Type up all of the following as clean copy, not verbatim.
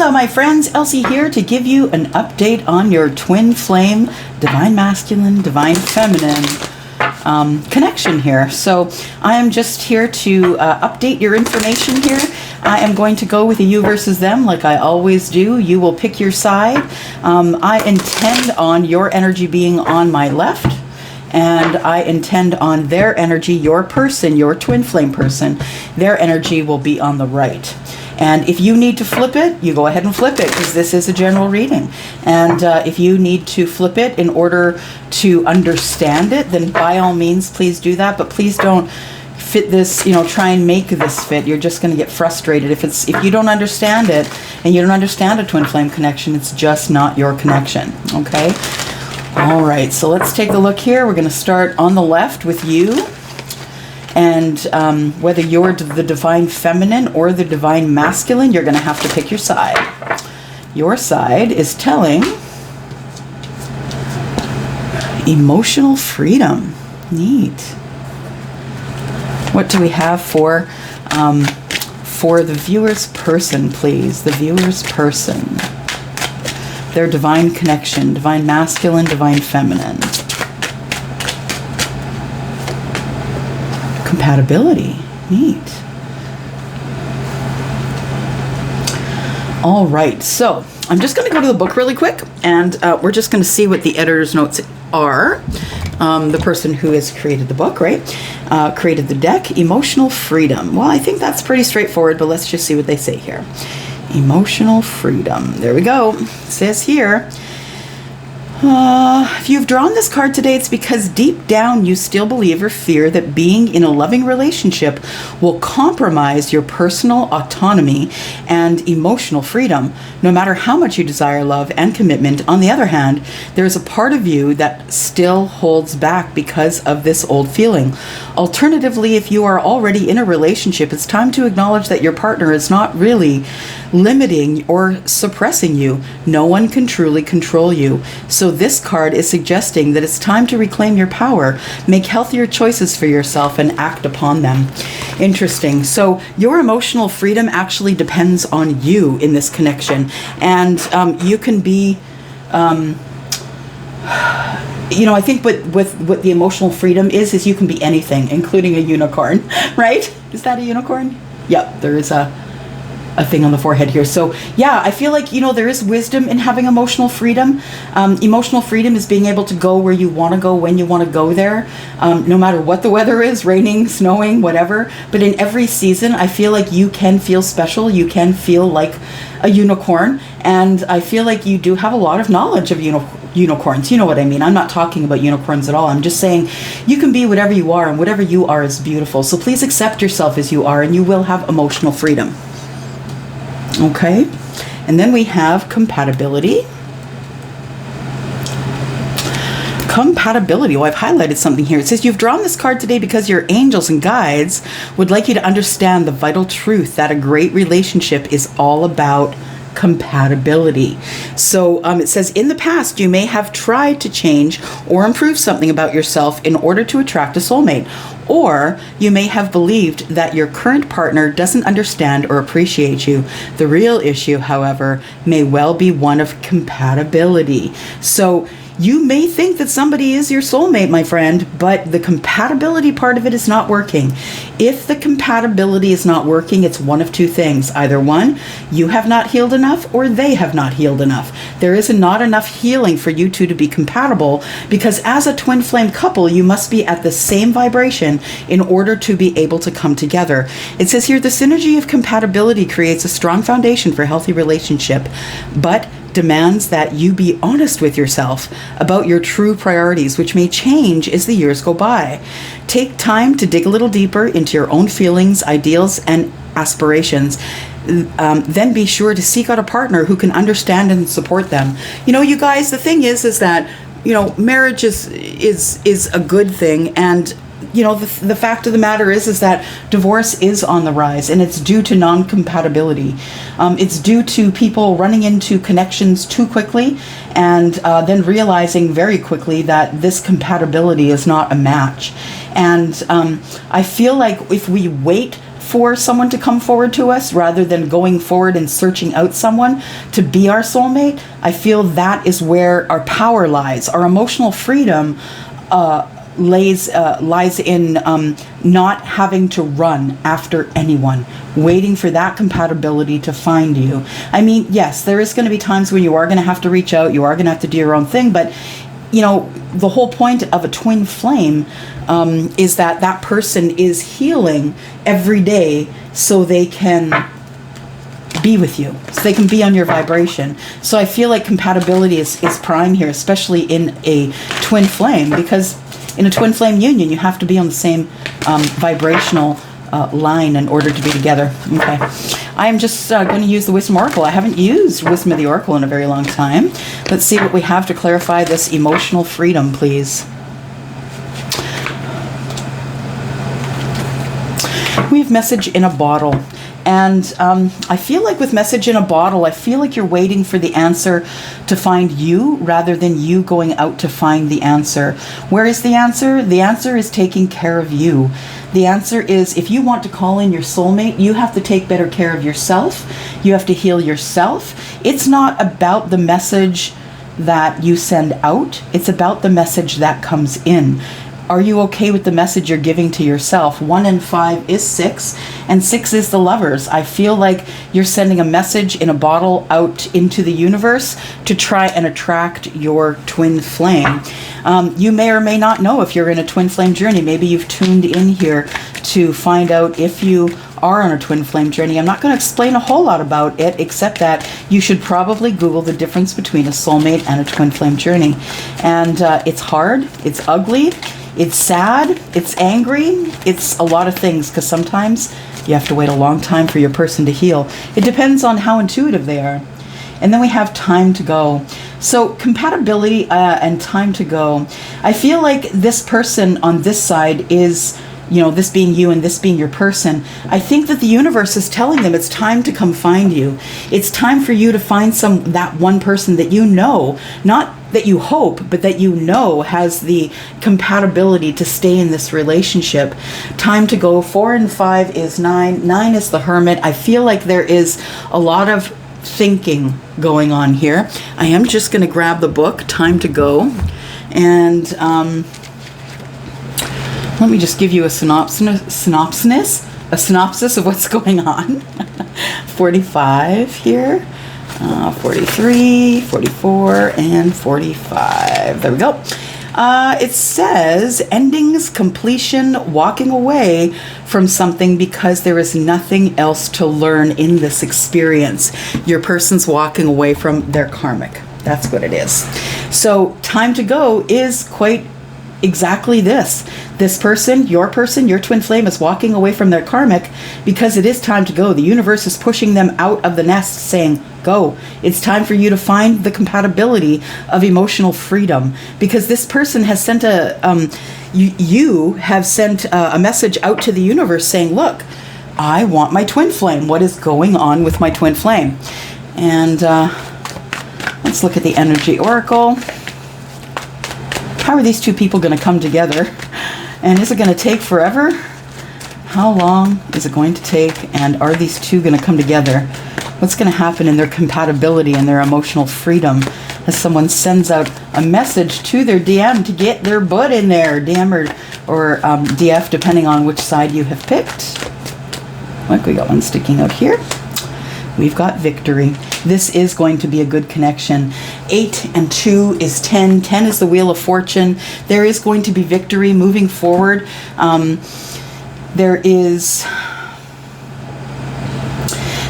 Hello my friends, Elsie here to give you an update on your twin flame, divine masculine, divine feminine connection here. So I am just here to update your information here. I am going to go with a you versus them like I always do. You will pick your side. I intend on your energy being on my left, and I intend on their energy, your person, your twin flame person, their energy will be on the right. And if you need to flip it, you go ahead and flip it, because this is a general reading. And if you need to flip it in order to understand it, then by all means, please do that. But please don't fit this, try and make this fit. You're just going to get frustrated. If you don't understand it, and you don't understand a twin flame connection, it's just not your connection, okay? All right, so let's take a look here. We're going to start on the left with you. And whether you're the divine feminine or the divine masculine, you're going to have to pick your side. Your side is telling emotional freedom. Neat. What do we have for the viewer's person, please? The viewer's person. Their divine connection, divine masculine, divine feminine. Compatibility. Neat. All right, so I'm just going to go to the book really quick, and we're just going to see what the editor's notes are. The person who has created the book, right? Created the deck, emotional freedom. Well, I think that's pretty straightforward, but let's just see what they say here. Emotional freedom. There we go. It says here, if you've drawn this card today, it's because deep down you still believe or fear that being in a loving relationship will compromise your personal autonomy and emotional freedom, no matter how much you desire love and commitment. On the other hand, there's a part of you that still holds back because of this old feeling. Alternatively, if you are already in a relationship, it's time to acknowledge that your partner is not really limiting or suppressing you. No one can truly control you. So this card is suggesting that it's time to reclaim your power, make healthier choices for yourself, and act upon them. Interesting. So your emotional freedom actually depends on you in this connection. And you can be, I think what the emotional freedom is you can be anything, including a unicorn, right? Is that a unicorn? Yep, there is a thing on the forehead here. So yeah, I feel like, there is wisdom in having emotional freedom. Emotional freedom is being able to go where you want to go, when you want to go there, no matter what the weather is, raining, snowing, whatever. But in every season, I feel like you can feel special. You can feel like a unicorn. And I feel like you do have a lot of knowledge of unicorns. You know what I mean? I'm not talking about unicorns at all. I'm just saying you can be whatever you are, and whatever you are is beautiful. So please accept yourself as you are, and you will have emotional freedom. Okay, and then we have compatibility. Compatibility. Well, I've highlighted something here. It says you've drawn this card today because your angels and guides would like you to understand the vital truth that a great relationship is all about compatibility. So it says, in the past, you may have tried to change or improve something about yourself in order to attract a soulmate. Or you may have believed that your current partner doesn't understand or appreciate you. The real issue, however, may well be one of compatibility. So you may think that somebody is your soulmate, my friend, but the compatibility part of it is not working. If the compatibility is not working, it's one of two things. Either one, you have not healed enough, or they have not healed enough. There is not enough healing for you two to be compatible, because as a twin flame couple, you must be at the same vibration in order to be able to come together. It says here, the synergy of compatibility creates a strong foundation for a healthy relationship, but demands that you be honest with yourself about your true priorities, which may change as the years go by. Take time to dig a little deeper into your own feelings, ideals, and aspirations. Then be sure to seek out a partner who can understand and support them. You guys, the thing is that, marriage is a good thing, and the fact of the matter is that divorce is on the rise, and it's due to non-compatibility. It's due to people running into connections too quickly, and then realizing very quickly that this compatibility is not a match. And I feel like if we wait for someone to come forward to us rather than going forward and searching out someone to be our soulmate, I feel that is where our power lies. Our emotional freedom lies in not having to run after anyone, waiting for that compatibility to find you. I mean, yes, there is going to be times when you are going to have to reach out, you are going to have to do your own thing, but you know, the whole point of a twin flame is that that person is healing every day so they can be with you, so they can be on your vibration. So I feel like compatibility is prime here, especially in a twin flame, because in a twin flame union, you have to be on the same vibrational line in order to be together. Okay. I am just going to use the Wisdom Oracle. I haven't used Wisdom of the Oracle in a very long time. Let's see what we have to clarify this emotional freedom, please. We have message in a bottle. And I feel like with message in a bottle, I feel like you're waiting for the answer to find you rather than you going out to find the answer. Where is the answer? The answer is taking care of you. The answer is, if you want to call in your soulmate, you have to take better care of yourself. You have to heal yourself. It's not about the message that you send out. It's about the message that comes in. Are you okay with the message you're giving to yourself? 1 and 5 is 6, and 6 is the Lovers. I feel like you're sending a message in a bottle out into the universe to try and attract your twin flame. You may or may not know if you're in a twin flame journey. Maybe you've tuned in here to find out if you are on a twin flame journey. I'm not going to explain a whole lot about it, except that you should probably Google the difference between a soulmate and a twin flame journey. And it's hard, it's ugly, it's sad, it's angry, it's a lot of things, because sometimes you have to wait a long time for your person to heal. It depends on how intuitive they are. And then we have time to go. So compatibility and time to go. I feel like this person on this side is, you know, this being you and this being your person. I think that the universe is telling them it's time to come find you. It's time for you to find that one person that you know, not that you hope, but that you know has the compatibility to stay in this relationship. Time to go. 4 and 5 is 9. 9 is the Hermit. I feel like there is a lot of thinking going on here. I am just going to grab the book, Time to Go, and let me just give you a synopsis of what's going on. 45 here. 43, 44, and 45. There we go. It says, endings, completion, walking away from something because there is nothing else to learn in this experience. Your person's walking away from their karmic. That's what it is. So time to go is quite exactly this. This person, your twin flame, is walking away from their karmic because it is time to go. The universe is pushing them out of the nest, saying, go. It's time for you to find the compatibility of emotional freedom, because this person has sent you have sent a message out to the universe saying, look, I want my twin flame. What is going on with my twin flame? And let's look at the energy oracle. How are these two people going to come together? And is it going to take forever? How long is it going to take? And are these two going to come together? What's going to happen in their compatibility and their emotional freedom as someone sends out a message to their DM to get their butt in there? DM or DF, depending on which side you have picked. Look, we got one sticking out here. We've got victory. This is going to be a good connection. 8 and 2 is 10. 10 is the Wheel of Fortune. There is going to be victory moving forward. There is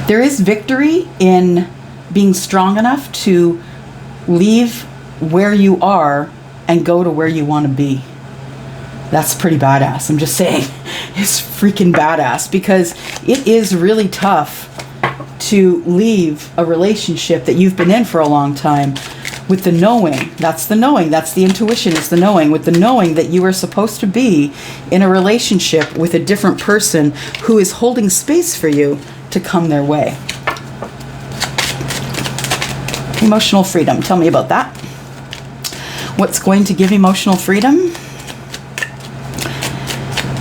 victory in being strong enough to leave where you are and go to where you want to be. That's pretty badass. I'm just saying. It's freaking badass, because it is really tough to leave a relationship that you've been in for a long time with the knowing. That's the knowing. That's the intuition. It's the knowing. With the knowing that you are supposed to be in a relationship with a different person who is holding space for you to come their way. Emotional freedom. Tell me about that. What's going to give emotional freedom?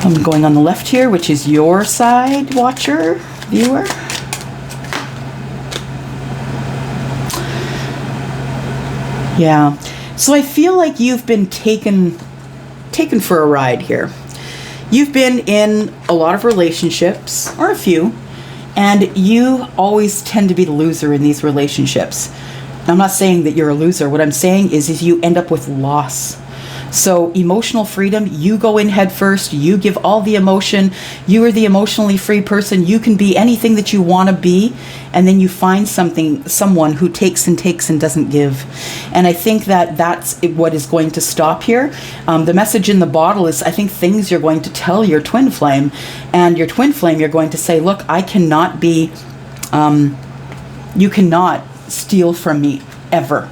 I'm going on the left here, which is your side, watcher, viewer. Yeah. So I feel like you've been taken for a ride here. You've been in a lot of relationships, or a few, and you always tend to be the loser in these relationships. I'm not saying that you're a loser. What I'm saying is you end up with loss. So emotional freedom, you go in head first, you give all the emotion, you are the emotionally free person, you can be anything that you want to be, and then you find someone who takes and doesn't give. And I think that that's what is going to stop here. The message in the bottle is, I think, things you're going to tell your twin flame, and your twin flame, you're going to say, look, I cannot be, you cannot steal from me, ever.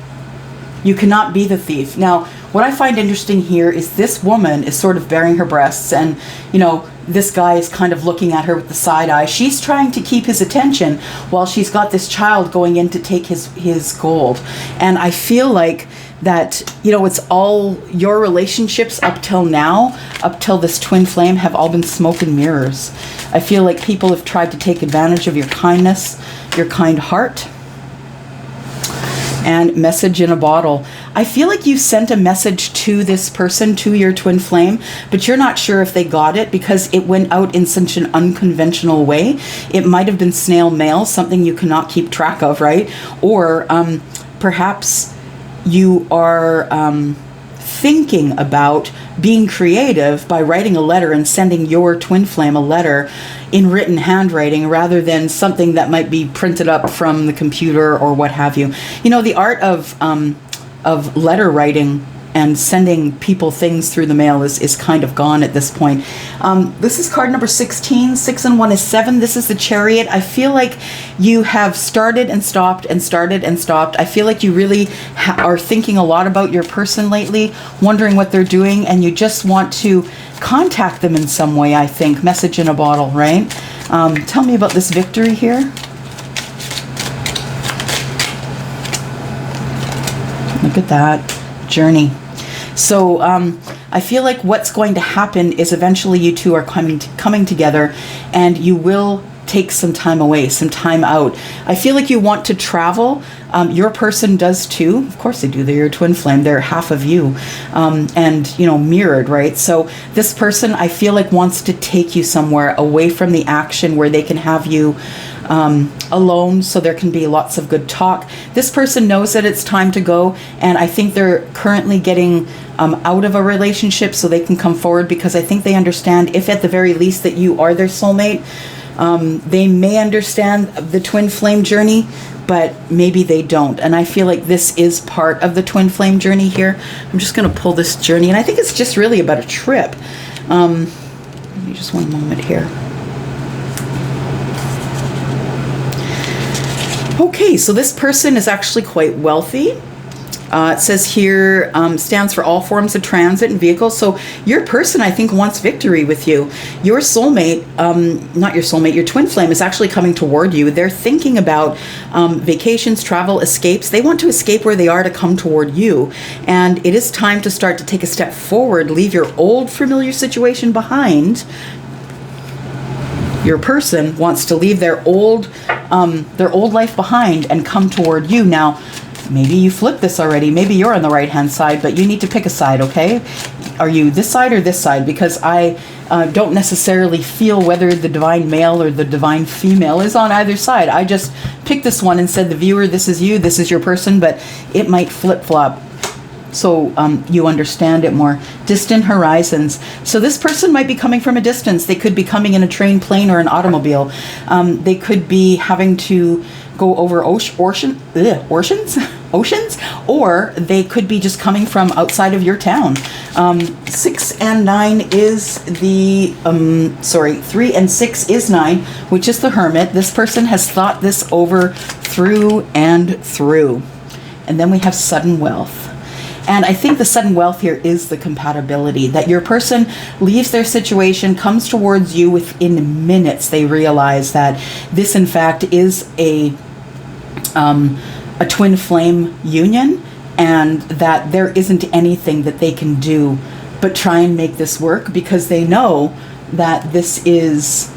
You cannot be the thief. Now, what I find interesting here is this woman is sort of baring her breasts, and, you know, this guy is kind of looking at her with the side eye. She's trying to keep his attention while she's got this child going in to take his gold. And I feel like that, you know, it's all your relationships up till now, up till this twin flame, have all been smoke and mirrors. I feel like people have tried to take advantage of your kindness, your kind heart. And message in a bottle. I feel like you sent a message to this person, to your twin flame, but you're not sure if they got it because it went out in such an unconventional way. It might have been snail mail, something you cannot keep track of, right? Or perhaps you are thinking about being creative by writing a letter and sending your twin flame a letter in written handwriting rather than something that might be printed up from the computer or what have you. You know, the art of letter writing and sending people things through the mail is kind of gone at this point. This is card number 16. 6 and 1 is 7. This is the Chariot. I feel like you have started and stopped and started and stopped. I feel like you really are thinking a lot about your person lately, wondering what they're doing, and you just want to contact them in some way, I think. Message in a bottle, right? Tell me about this victory here. Look at that. Journey. So I feel like what's going to happen is eventually you two are coming together, and you will take some time away, some time out. I feel like you want to travel. Your person does too. Of course they do. They're your twin flame. They're half of you, and, you know, mirrored, right? So this person, I feel like, wants to take you somewhere away from the action where they can have you alone, so there can be lots of good talk. This person knows that it's time to go, and I think they're currently getting out of a relationship so they can come forward, because I think they understand, if at the very least, that you are their soulmate. They may understand the twin flame journey, but maybe they don't. And I feel like this is part of the twin flame journey here. I'm just going to pull this journey, and I think it's just really about a trip. Give me just one moment here. Okay, so this person is actually quite wealthy. It says here, stands for all forms of transit and vehicles. So your person, I think, wants victory with you. Your soulmate, not your soulmate, your twin flame is actually coming toward you. They're thinking about vacations, travel, escapes. They want to escape where they are to come toward you. And it is time to start to take a step forward, leave your old familiar situation behind. Your person wants to leave their old life behind and come toward you. Now, maybe you flipped this already. Maybe you're on the right-hand side, but you need to pick a side, okay? Are you this side or this side? Because I don't necessarily feel whether the divine male or the divine female is on either side. I just picked this one and said, the viewer, this is you, this is your person, but it might flip-flop. So you understand it more. Distant horizons. So this person might be coming from a distance. They could be coming in a train, plane, or an automobile. They could be having to go over oceans, or they could be just coming from outside of your town. 6 and 9 is the, 3 and 6 is 9, which is the Hermit. This person has thought this over through and through. And then we have sudden wealth. And I think the sudden wealth here is the compatibility, that your person leaves their situation, comes towards you within minutes. They realize that this, in fact, is a twin flame union, and that there isn't anything that they can do but try and make this work, because they know that this is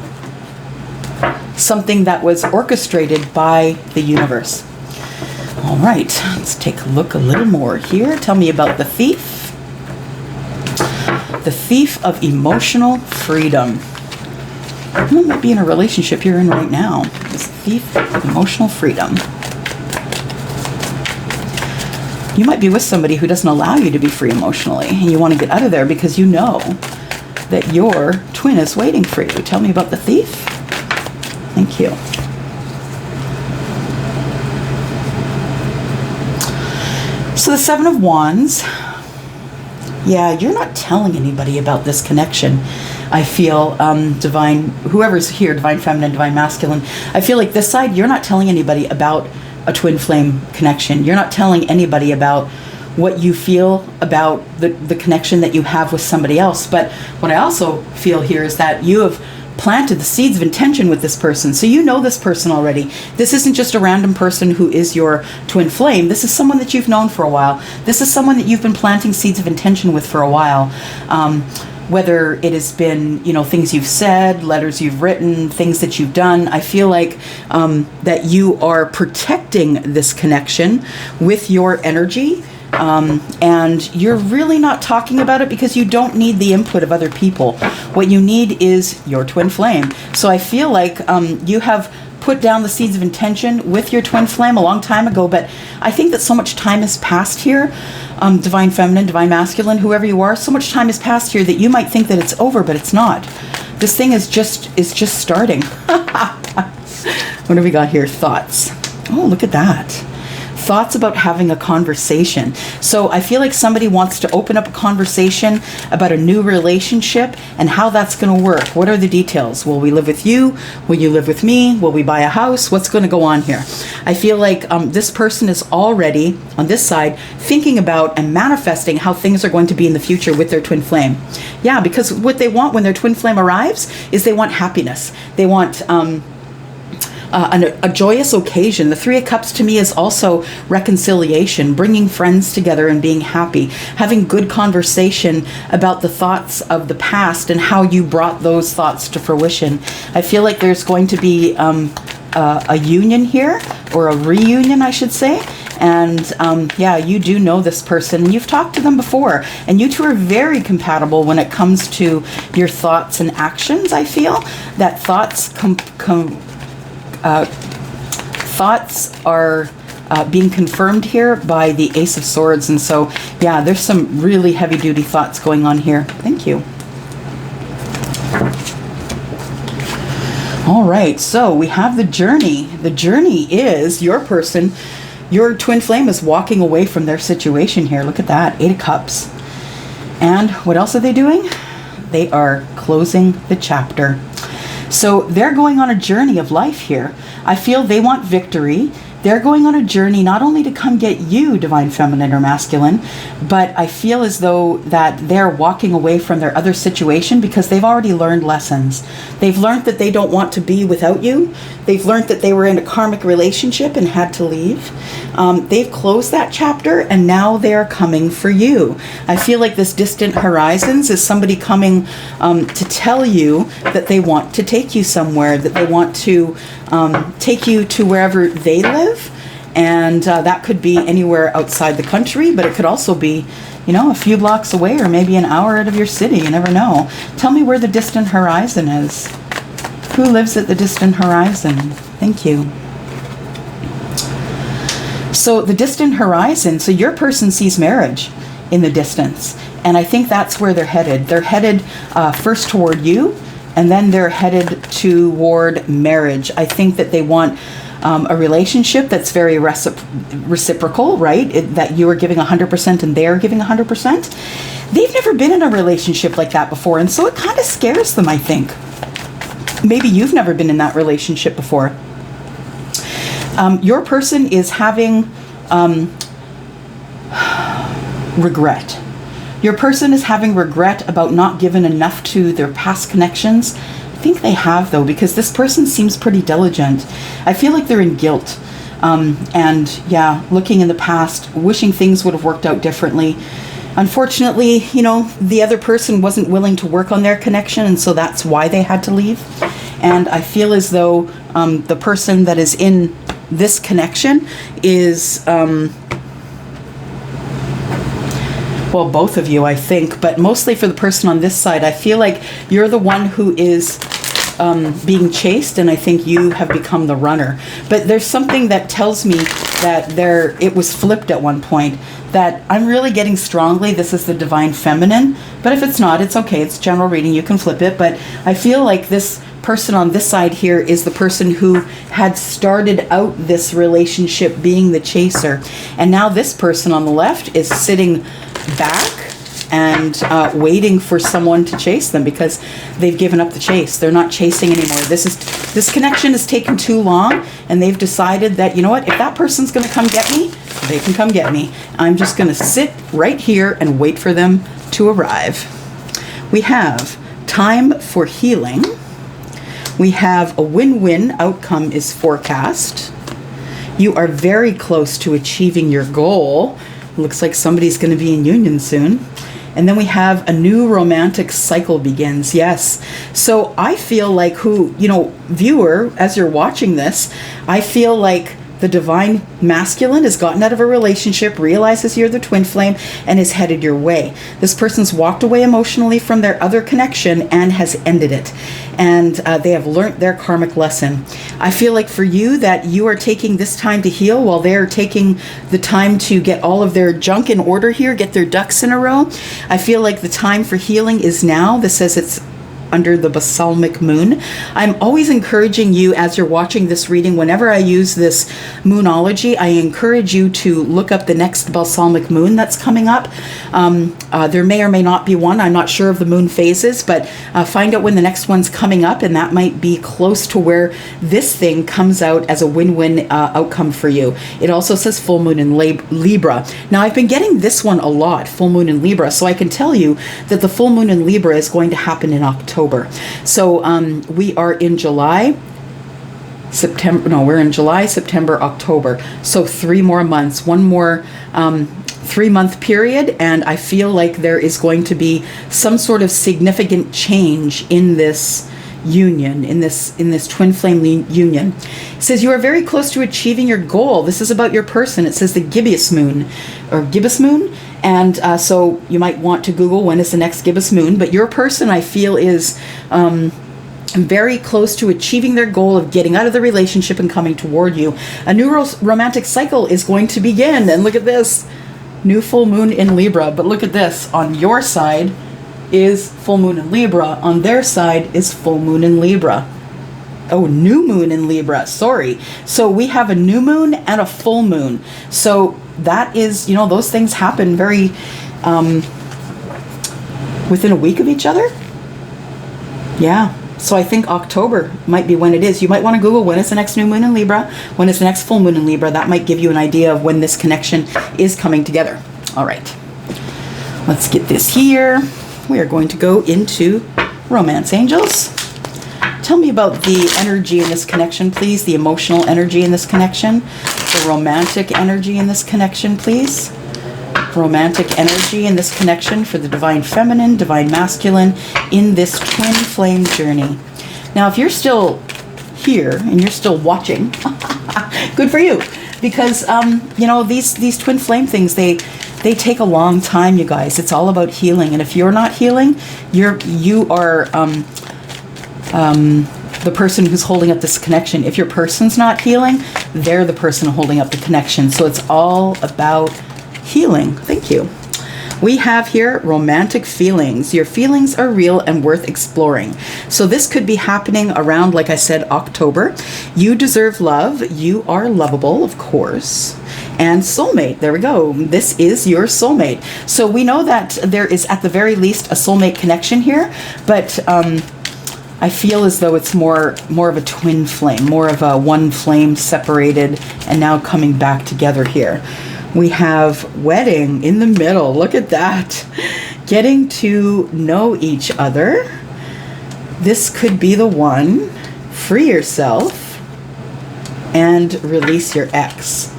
something that was orchestrated by the universe. All right, let's take a look a little more here. Tell me about the thief. The thief of emotional freedom. You might be in a relationship you're in right now. This thief of emotional freedom. You might be with somebody who doesn't allow you to be free emotionally, and you want to get out of there because you know that your twin is waiting for you. Tell me about the thief. Thank you. So the Seven of Wands. Yeah, you're not telling anybody about this connection. I feel divine, whoever's here, divine feminine, divine masculine. I feel like this side, you're not telling anybody about a twin flame connection. You're not telling anybody about what you feel about the connection that you have with somebody else. But what I also feel here is that you have planted the seeds of intention with this person. So you know this person already. This isn't just a random person who is your twin flame. This is someone that you've known for a while. This is someone that you've been planting seeds of intention with for a while. Whether it has been, you know, things you've said, letters you've written, things that you've done, I feel like that you are protecting this connection with your energy. And you're really not talking about it because you don't need the input of other people. What you need is your twin flame. So I feel like you have put down the seeds of intention with your twin flame a long time ago, but I think that so much time has passed here, divine feminine, divine masculine, whoever you are, so much time has passed here that you might think that it's over, but it's not. This thing is just starting. What do we got here? Thoughts. Oh, look at that. Thoughts about having a conversation. So I feel like somebody wants to open up a conversation about a new relationship and how that's going to work. What are the details? Will we live with you? Will you live with me? Will we buy a house? What's going to go on here? I feel like this person is already, on this side, thinking about and manifesting how things are going to be in the future with their twin flame. Yeah, because what they want when their twin flame arrives is they want happiness. They want a joyous occasion. The Three of Cups to me is also reconciliation, bringing friends together and being happy, having good conversation about the thoughts of the past and how you brought those thoughts to fruition. I feel like there's going to be a union here, or a reunion, I should say. And yeah, you do know this person and you've talked to them before, and you two are very compatible when it comes to your thoughts and actions. I feel that thoughts are being confirmed here by the Ace of Swords. And so, yeah, there's some really heavy-duty thoughts going on here. Thank you. All right, so we have the journey. The journey is your person, your twin flame is walking away from their situation here. Look at that, 8 of Cups. And what else are they doing? They are closing the chapter. So they're going on a journey of life here. I feel they want victory. They're going on a journey not only to come get you, divine feminine or masculine, but I feel as though that they're walking away from their other situation because they've already learned lessons. They've learned that they don't want to be without you. They've learned that they were in a karmic relationship and had to leave. They've closed that chapter and now they're coming for you. I feel like this distant horizons is somebody coming to tell you that they want to take you somewhere, that they want to take you to wherever they live. And that could be anywhere outside the country, but it could also be, you know, a few blocks away or maybe an hour out of your city. You never know. Tell me where the distant horizon is. Who lives at the distant horizon? Thank you. So the distant horizon, so your person sees marriage in the distance. And I think that's where they're headed. They're headed first toward you, and then they're headed toward marriage. I think that they want a relationship that's very reciprocal, right? That you are giving 100% and they're giving 100%. They've never been in a relationship like that before, and so it kind of scares them, I think. Maybe you've never been in that relationship before. Your person is having regret. Your person is having regret about not giving enough to their past connections. I think they have, though, because this person seems pretty diligent. I feel like they're in guilt. And yeah, looking in the past, wishing things would have worked out differently. unfortunately, you know, the other person wasn't willing to work on their connection, and so that's why they had to leave. And I feel as though the person that is in this connection is, well, both of you, I think, but mostly for the person on this side, I feel like you're the one who is being chased, and I think you have become the runner. But there's something that tells me that it was flipped at one point, that I'm really getting strongly, this is the divine feminine, but if it's not, it's okay, it's general reading, you can flip it. But I feel like this person on this side here is the person who had started out this relationship being the chaser, and now this person on the left is sitting back and waiting for someone to chase them, because they've given up the chase. They're not chasing anymore. This connection has taken too long, and they've decided that, you know what, if that person's going to come get me, they can come get me. I'm just going to sit right here and wait for them to arrive. We have time for healing. We have a win-win outcome is forecast. You are very close to achieving your goal. Looks like somebody's going to be in union soon. And then we have a new romantic cycle begins. Yes. So I feel like viewer, as you're watching this, I feel like the divine masculine has gotten out of a relationship, realizes you're the twin flame, and is headed your way. This person's walked away emotionally from their other connection and has ended it. And they have learned their karmic lesson. I feel like for you that you are taking this time to heal while they're taking the time to get all of their junk in order here, get their ducks in a row. I feel like the time for healing is now. This says it's under the balsamic moon. I'm always encouraging you, as you're watching this reading, whenever I use this moonology, I encourage you to look up the next balsamic moon that's coming up. There may or may not be one. I'm not sure of the moon phases, but find out when the next one's coming up, and that might be close to where this thing comes out as a win-win outcome for you. It also says full moon in Libra. Now, I've been getting this one a lot, full moon in Libra, so I can tell you that the full moon in Libra is going to happen in October. So we are in July, September. No, we're in July, September, October. So 3 more months, one more 3-month period, and I feel like there is going to be some sort of significant change in this union, in this twin flame union. It says you are very close to achieving your goal. This is about your person. It says the gibbous moon, or gibbous moon. And so you might want to Google when is the next gibbous moon. But your person, I feel, is very close to achieving their goal of getting out of the relationship and coming toward you. A new romantic cycle is going to begin. And look at this, new full moon in Libra. But look at this, on your side is full moon in Libra. On their side is full moon in Libra. Oh, new moon in Libra, sorry. So we have a new moon and a full moon. So that is, those things happen very within a week of each other. Yeah. So I think October might be when it is. You might want to Google when is the next new moon in Libra, when is the next full moon in Libra. That might give you an idea of when this connection is coming together. All right. Let's get this here. We are going to go into Romance Angels. Tell me about the energy in this connection, please. The emotional energy in this connection. The romantic energy in this connection, please. Romantic energy in this connection for the divine feminine, divine masculine in this twin flame journey. Now, if you're still here and you're still watching, good for you. Because, these twin flame things, they take a long time, you guys. It's all about healing. And if you're not healing, you are the person who's holding up this connection. If your person's not healing, they're the person holding up the connection. So it's all about healing. Thank you. We have here romantic feelings. Your feelings are real and worth exploring. So this could be happening around, like I said, October. You deserve love. You are lovable, of course. And soulmate. There we go. This is your soulmate. So we know that there is at the very least a soulmate connection here, but I feel as though it's more of a twin flame, more of a one flame separated and now coming back together here. We have wedding in the middle. Look at that. Getting to know each other. This could be the one. Free yourself and release your ex.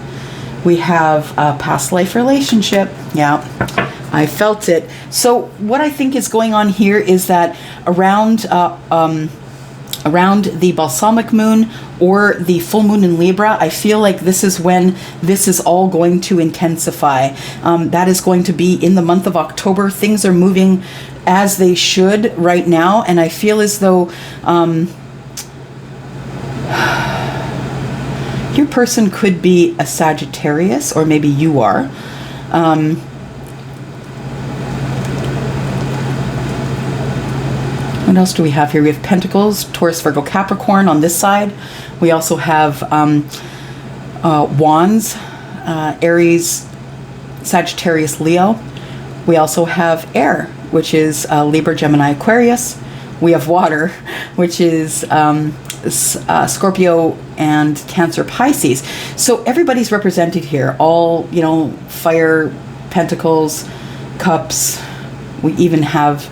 We have a past life relationship. Yeah, I felt it. So what I think is going on here is that around the balsamic moon or the full moon in Libra, I feel like this is when this is all going to intensify. That is going to be in the month of October. Things are moving as they should right now, and I feel as though your person could be a Sagittarius, or maybe you are. What else do we have here? We have Pentacles, Taurus, Virgo, Capricorn on this side. We also have Wands, Aries, Sagittarius, Leo. We also have Air, which is Libra, Gemini, Aquarius. We have Water, which is Scorpio and Cancer, Pisces. So everybody's represented here. All, you know, fire, pentacles, cups. We even have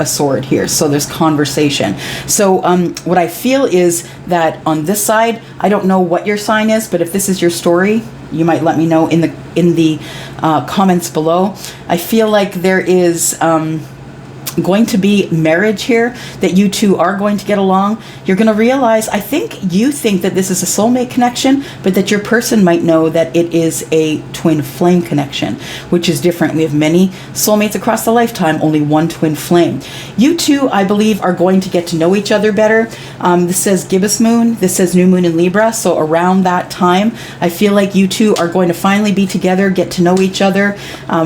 a sword here, so there's conversation. So what I feel is that on this side, I don't know what your sign is, but if this is your story, you might let me know in the comments below. I feel like there is going to be marriage here, that you two are going to get along. You're going to realize, I think you think that this is a soulmate connection, but that your person might know that it is a twin flame connection, which is different. We have many soulmates across the lifetime, only one twin flame. You two, I believe, are going to get to know each other better. This says gibbous moon, this says new moon in Libra, so around that time, I feel like you two are going to finally be together, get to know each other,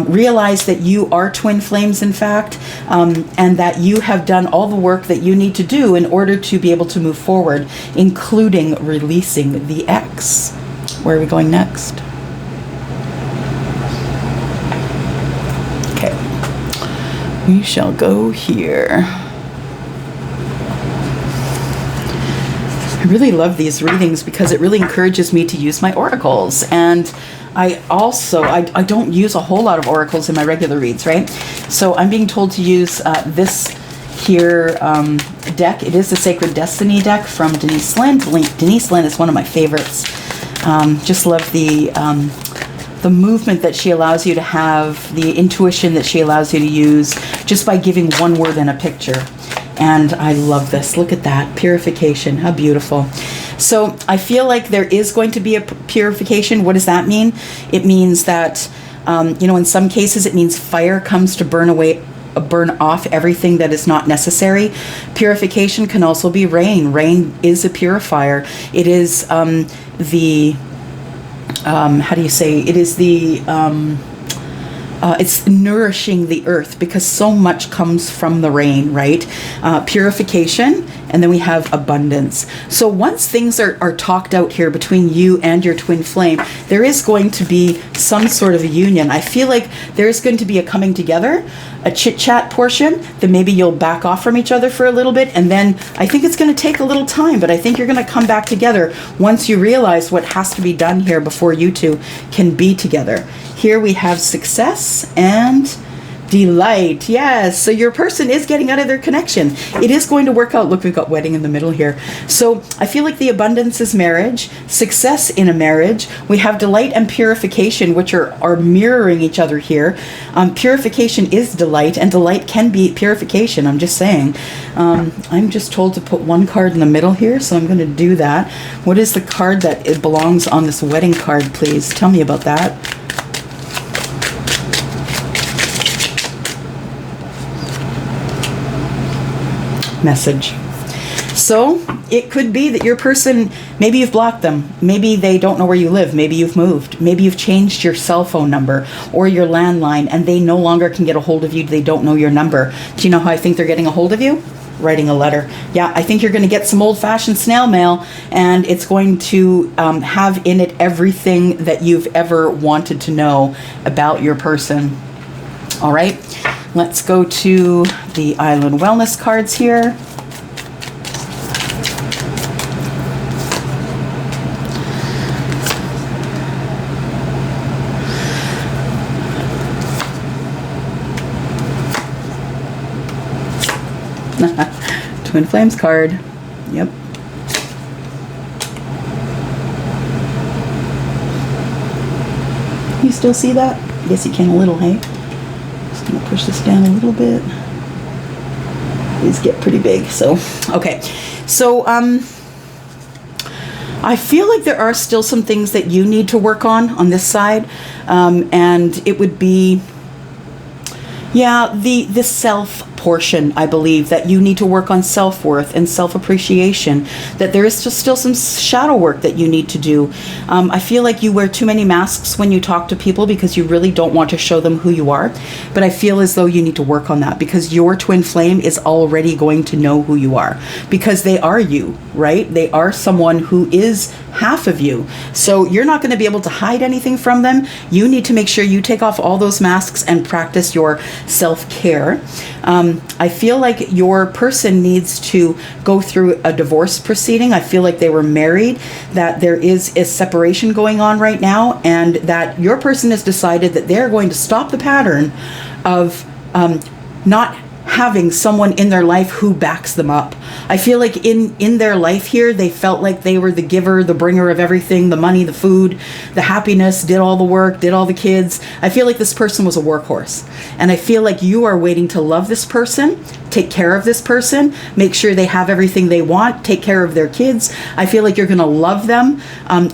realize that you are twin flames, in fact, and that you have done all the work that you need to do in order to be able to move forward, including releasing the ex. Where are we going next? Okay, we shall go here. I really love these readings because it really encourages me to use my oracles. And I also, I don't use a whole lot of oracles in my regular reads, right? So I'm being told to use this here deck. It is the Sacred Destiny deck from Denise Linn. Denise Linn is one of my favorites. Just love the movement that she allows you to have, the intuition that she allows you to use just by giving one word in a picture. And I love this. Look at that. Purification. How beautiful. So I feel like there is going to be a purification. What does that mean? It means that, you know, in some cases it means fire comes to burn off everything that is not necessary. Purification can also be rain. Rain is a purifier. It is how do you say? It is it's nourishing the earth because so much comes from the rain, right? Purification, and then we have abundance. So once things are talked out here between you and your twin flame, there is going to be some sort of a union. I feel like there's going to be a coming together, a chit-chat portion, then maybe you'll back off from each other for a little bit, and then I think it's going to take a little time, but I think you're going to come back together once you realize what has to be done here before you two can be together. Here we have success and delight. Yes, so your person is getting out of their connection. It is going to work out. Look, we've got wedding in the middle here. So I feel like the abundance is marriage, success in a marriage. We have delight and purification, which are mirroring each other here. Purification is delight, and delight can be purification. I'm just saying. I'm just told to put one card in the middle here, so I'm going to do that. What is the card that it belongs on this wedding card, please? Tell me about that. Message. So it could be that your person, maybe you've blocked them, maybe they don't know where you live, maybe you've moved, maybe you've changed your cell phone number or your landline and they no longer can get a hold of you, they don't know your number. Do you know how I think they're getting a hold of you? Writing a letter. Yeah, I think you're going to get some old-fashioned snail mail, and it's going to have in it everything that you've ever wanted to know about your person. All right, let's go to the Island Wellness cards here. Twin Flames card. Yep. You still see that? Yes, you can a little, hey? Just gonna push this down a little bit. These get pretty big, so, okay. So, I feel like there are still some things that you need to work on this side, and it would be, yeah, the self portion, I believe, that you need to work on self-worth and self-appreciation, that there is still some shadow work that you need to do. I feel like you wear too many masks when you talk to people because you really don't want to show them who you are, but I feel as though you need to work on that because your twin flame is already going to know who you are because they are you, right? They are someone who is half of you. So you're not going to be able to hide anything from them. You need to make sure you take off all those masks and practice your self-care. I feel like your person needs to go through a divorce proceeding. I feel like they were married, that there is a separation going on right now, and that your person has decided that they're going to stop the pattern of not having someone in their life who backs them up. I feel like in their life here, they felt like they were the giver, the bringer of everything, the money, the food, the happiness, did all the work, did all the kids. I feel like this person was a workhorse. And I feel like you are waiting to love this person, take care of this person, make sure they have everything they want, take care of their kids. I feel like you're going to love them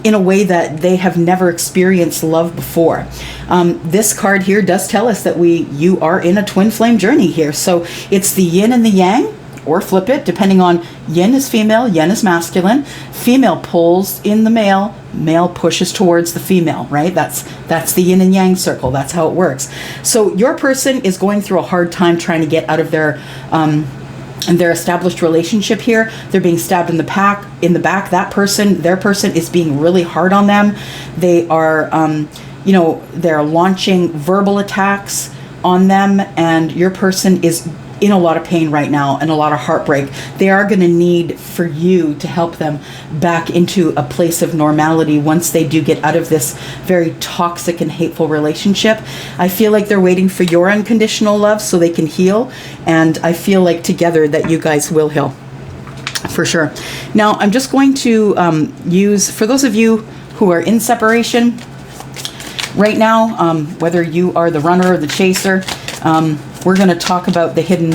in a way that they have never experienced love before. This card here does tell us that you are in a twin flame journey here. So it's the yin and the yang, or flip it, depending on yin is female, yang is masculine. Female pulls in the male, male pushes towards the female, right? That's the yin and yang circle. That's how it works. So your person is going through a hard time trying to get out of their established relationship here. They're being stabbed in the back. Their person is being really hard on them. They are, they're launching verbal attacks on them, and your person is in a lot of pain right now and a lot of heartbreak. They are going to need for you to help them back into a place of normality once they do get out of this very toxic and hateful relationship. I feel like they're waiting for your unconditional love so they can heal, and I feel like together that you guys will heal for sure. Now I'm just going to use, for those of you who are in separation right now, whether you are the runner or the chaser, we're going to talk about the hidden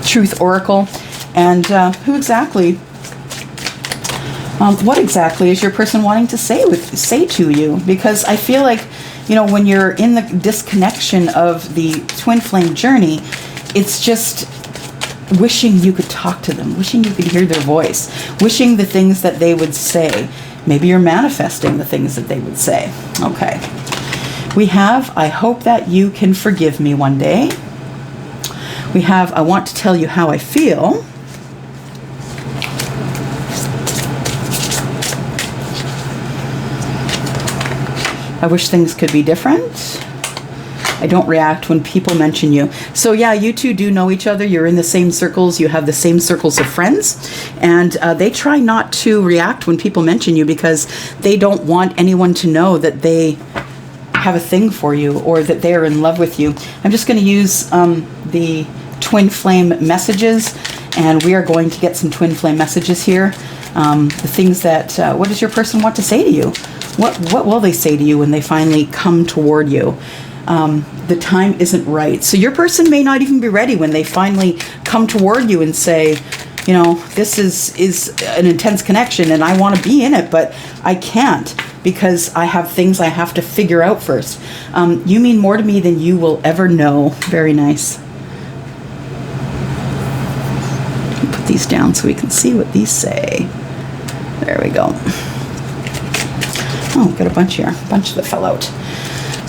truth oracle and what exactly is your person wanting to say to you? Because I feel like, when you're in the disconnection of the twin flame journey, it's just wishing you could talk to them, wishing you could hear their voice, wishing the things that they would say. Maybe you're manifesting the things that they would say. Okay. We have, I hope that you can forgive me one day. We have, I want to tell you how I feel. I wish things could be different. I don't react when people mention you. So yeah, you two do know each other. You're in the same circles. You have the same circles of friends. And they try not to react when people mention you because they don't want anyone to know that they have a thing for you or that they're in love with you. I'm just going to use the twin flame messages, and we are going to get some twin flame messages here. The things that, what does your person want to say to you? What will they say to you when they finally come toward you? The time isn't right. So your person may not even be ready when they finally come toward you and say, this is an intense connection and I want to be in it, but I can't because I have things I have to figure out first. You mean more to me than you will ever know. Very nice. Put these down so we can see what these say. There we go. Oh, got a bunch here. A bunch that fell out.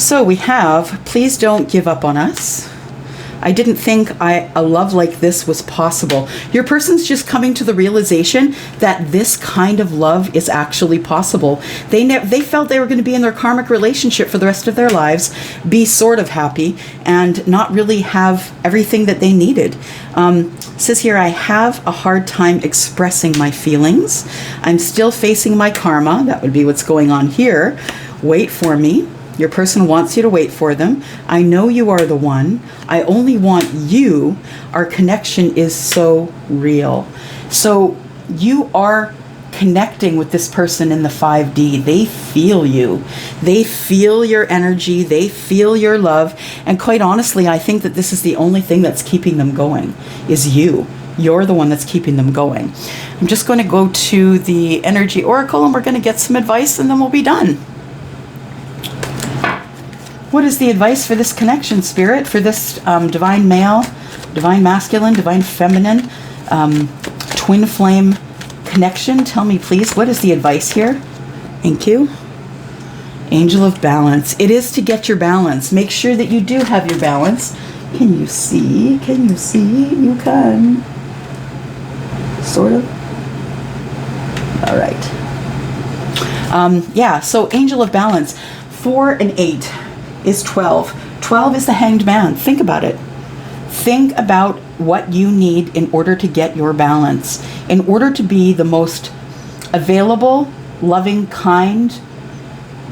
So we have, please don't give up on us. I didn't think a love like this was possible. Your person's just coming to the realization that this kind of love is actually possible. They felt they were going to be in their karmic relationship for the rest of their lives, be sort of happy, and not really have everything that they needed. It says here, I have a hard time expressing my feelings. I'm still facing my karma. That would be what's going on here. Wait for me. Your person wants you to wait for them. I know you are the one. I only want you. Our connection is so real. So you are connecting with this person in the 5D. They feel you. They feel your energy. They feel your love. And quite honestly, I think that this is the only thing that's keeping them going, is you. You're the one that's keeping them going. I'm just going to go to the Energy Oracle, and we're going to get some advice, and then we'll be done. What is the advice for this connection, Spirit, for this divine male, divine masculine, divine feminine, twin flame connection? Tell me, please, what is the advice here? Thank you. Angel of Balance. It is to get your balance. Make sure that you do have your balance. Can you see? Can you see? You can. Sort of. All right. Yeah, so Angel of Balance. 4 and 8 is 12. 12 is the Hanged Man. Think about it. Think about what you need in order to get your balance, in order to be the most available, loving, kind,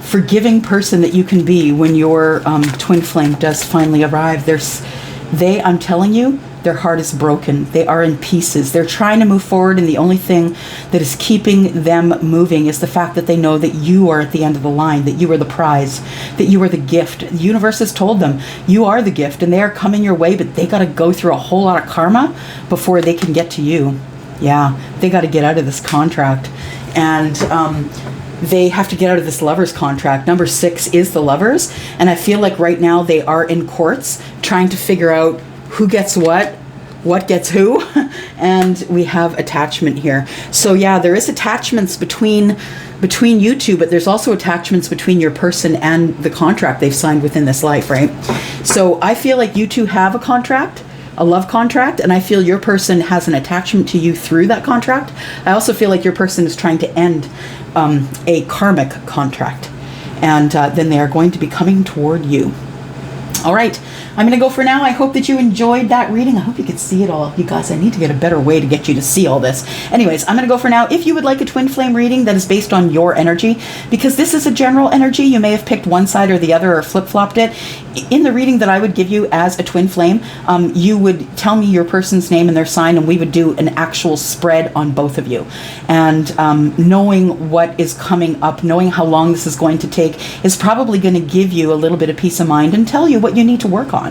forgiving person that you can be when your twin flame does finally arrive. I'm telling you, their heart is broken. They are in pieces. They're trying to move forward, and the only thing that is keeping them moving is the fact that they know that you are at the end of the line, that you are the prize, that you are the gift. The universe has told them, you are the gift, and they are coming your way, but they got to go through a whole lot of karma before they can get to you. Yeah, they got to get out of this contract. And they have to get out of this Lovers contract. Number 6 is the Lovers, and I feel like right now they are in courts trying to figure out who gets what gets who, and we have attachment here. So yeah, there is attachments between you two, but there's also attachments between your person and the contract they've signed within this life, right? So I feel like you two have a contract, a love contract, and I feel your person has an attachment to you through that contract. I also feel like your person is trying to end a karmic contract, and then they are going to be coming toward you. All right, I'm going to go for now. I hope that you enjoyed that reading. I hope you could see it all. You guys, I need to get a better way to get you to see all this. Anyways, I'm going to go for now. If you would like a twin flame reading that is based on your energy, because this is a general energy, you may have picked one side or the other or flip-flopped it. In the reading that I would give you as a twin flame, you would tell me your person's name and their sign, and we would do an actual spread on both of you. And knowing what is coming up, knowing how long this is going to take, is probably going to give you a little bit of peace of mind and tell you what you need to work on.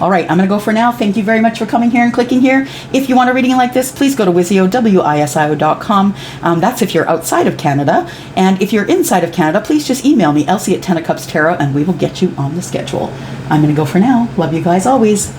All right, I'm going to go for now. Thank you very much for coming here and clicking here. If you want a reading like this, please go to WISIO, WISIO.com. That's if you're outside of Canada. And if you're inside of Canada, please just email me, Elsie at ∠ 𝚤𝚘𝚪, and we will get you on the schedule. I'm going to go for now. Love you guys always.